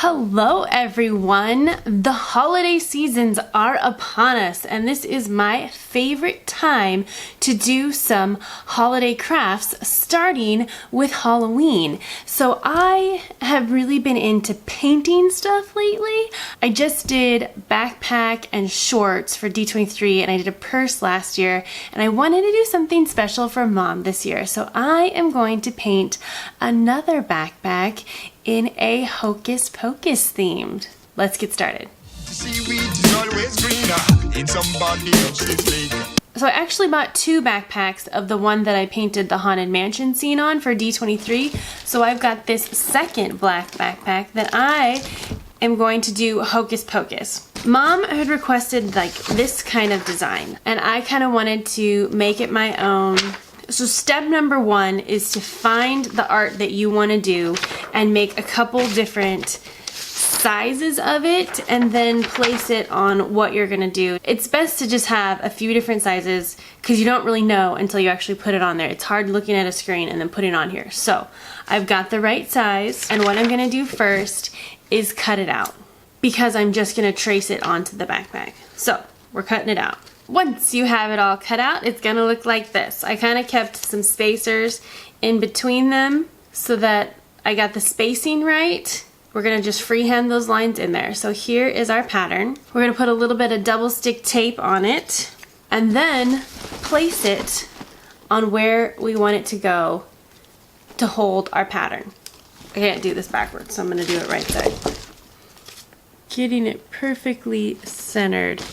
Hello everyone! The holiday seasons are upon us and this is my favorite time to do some holiday crafts starting with Halloween. So I have really been into painting stuff lately. I just did backpack and shorts for D23 and I did a purse last year and I wanted to do something special for Mom this year. So I am going to paint another backpack in a Hocus Pocus themed. Let's get started. So I actually bought two backpacks of the one that I painted the Haunted Mansion scene on for D23. So I've got this second black backpack that I am going to do Hocus Pocus. Mom had requested like this kind of design and I kind of wanted to make it my own. So step number one is to find the art that you want to do and make a couple different sizes of it and then place it on what you're going to do. It's best to just have a few different sizes because you don't really know until you actually put it on there. It's hard looking at a screen and then putting it on here. So I've got the right size and what I'm going to do first is cut it out because I'm just going to trace it onto the backpack. So we're cutting it out. Once you have it all cut out, it's gonna look like this. I kind of kept some spacers in between them so that I got the spacing right. We're gonna just freehand those lines in there. So here is our pattern. We're gonna put a little bit of double stick tape on it and then place it on where we want it to go to hold our pattern. I can't do this backwards, so I'm gonna do it right side. Getting it perfectly centered.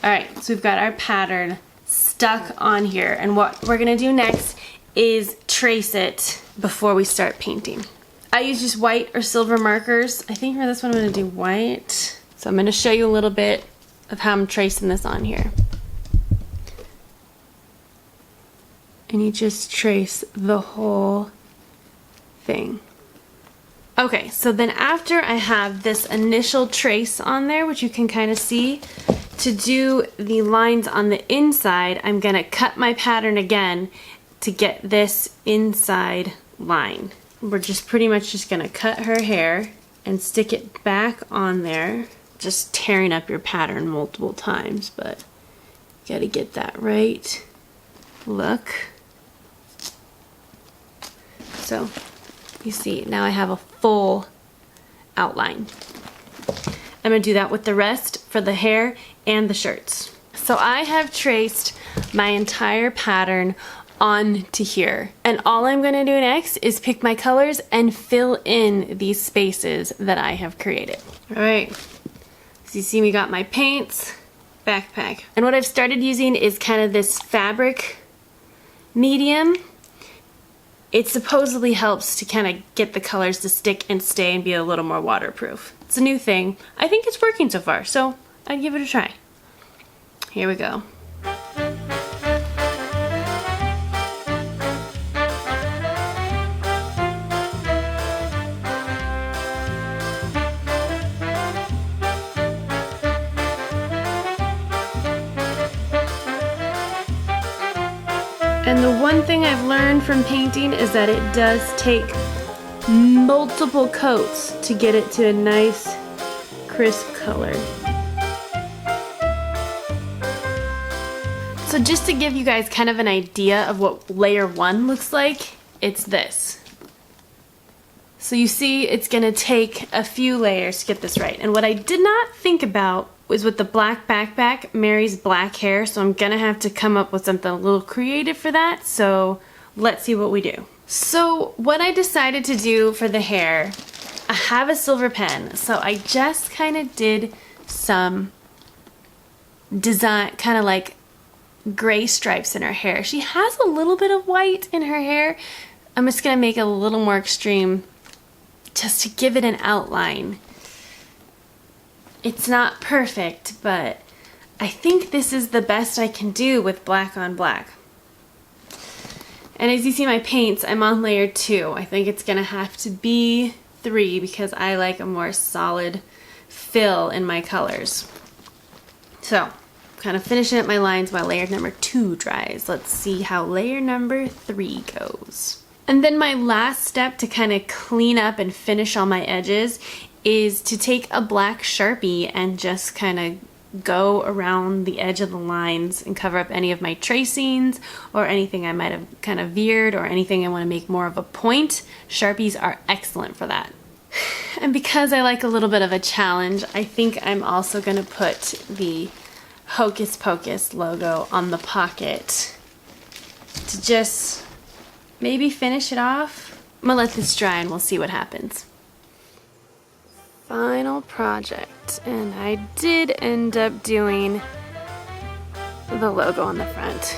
Alright, so we've got our pattern stuck on here and what we're going to do next is trace it before we start painting. I use just white or silver markers. I think for this one I'm going to do white. So I'm going to show you a little bit of how I'm tracing this on here. And you just trace the whole thing. Okay, so then after I have this initial trace on there, which you can kind of see, to do the lines on the inside, I'm gonna cut my pattern again to get this inside line. We're just pretty much just gonna cut her hair and stick it back on there, just tearing up your pattern multiple times, but you gotta get that right look. So you see, now I have a full outline. I'm going to do that with the rest for the hair and the shirts. So I have traced my entire pattern onto here. And all I'm going to do next is pick my colors and fill in these spaces that I have created. Alright, so you see me got my paints, backpack. And what I've started using is kind of this fabric medium. It supposedly helps to kind of get the colors to stick and stay and be a little more waterproof. It's a new thing. I think it's working so far, so I'd give it a try. Here we go. And the one thing I've learned from painting is that it does take multiple coats to get it to a nice crisp color. So just to give you guys kind of an idea of what layer one looks like, it's this. So you see it's gonna take a few layers to get this right. And what I did not think about was with the black backpack, Mary's black hair, so I'm gonna have to come up with something a little creative for that, so let's see what we do. So what I decided to do for the hair, I have a silver pen, so I just kind of did some design, kind of like gray stripes in her hair. She has a little bit of white in her hair. I'm just gonna make it a little more extreme just to give it an outline. It's not perfect, but I think this is the best I can do with black on black. And as you see my paints, I'm on layer 2. I think it's gonna have to be 3 because I like a more solid fill in my colors. So, kind of finishing up my lines while layer number 2 dries. Let's see how layer number 3 goes. And then my last step to kind of clean up and finish all my edges is to take a black Sharpie and just kind of go around the edge of the lines and cover up any of my tracings or anything I might have kind of veered or anything I want to make more of a point. Sharpies are excellent for that. And because I like a little bit of a challenge, I think I'm also going to put the Hocus Pocus logo on the pocket to just maybe finish it off. I'm gonna let this dry and we'll see what happens. Final project, and I did end up doing the logo on the front.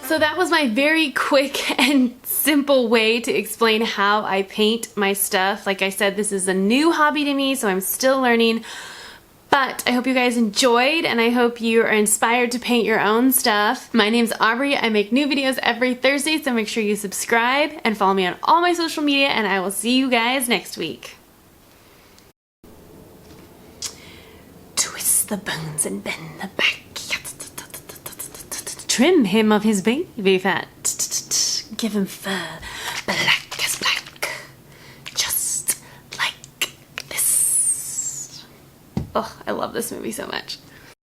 So that was my very quick and simple way to explain how I paint my stuff. Like I said, this is a new hobby to me, so I'm still learning. But I hope you guys enjoyed, and I hope you are inspired to paint your own stuff. My name's Aubrey. I make new videos every Thursday, so make sure you subscribe and follow me on all my social media, and I will see you guys next week. Twist the bones and bend the back. Trim him of his baby fat. Give him fur, black as black. Just like this. Oh, I love this movie so much.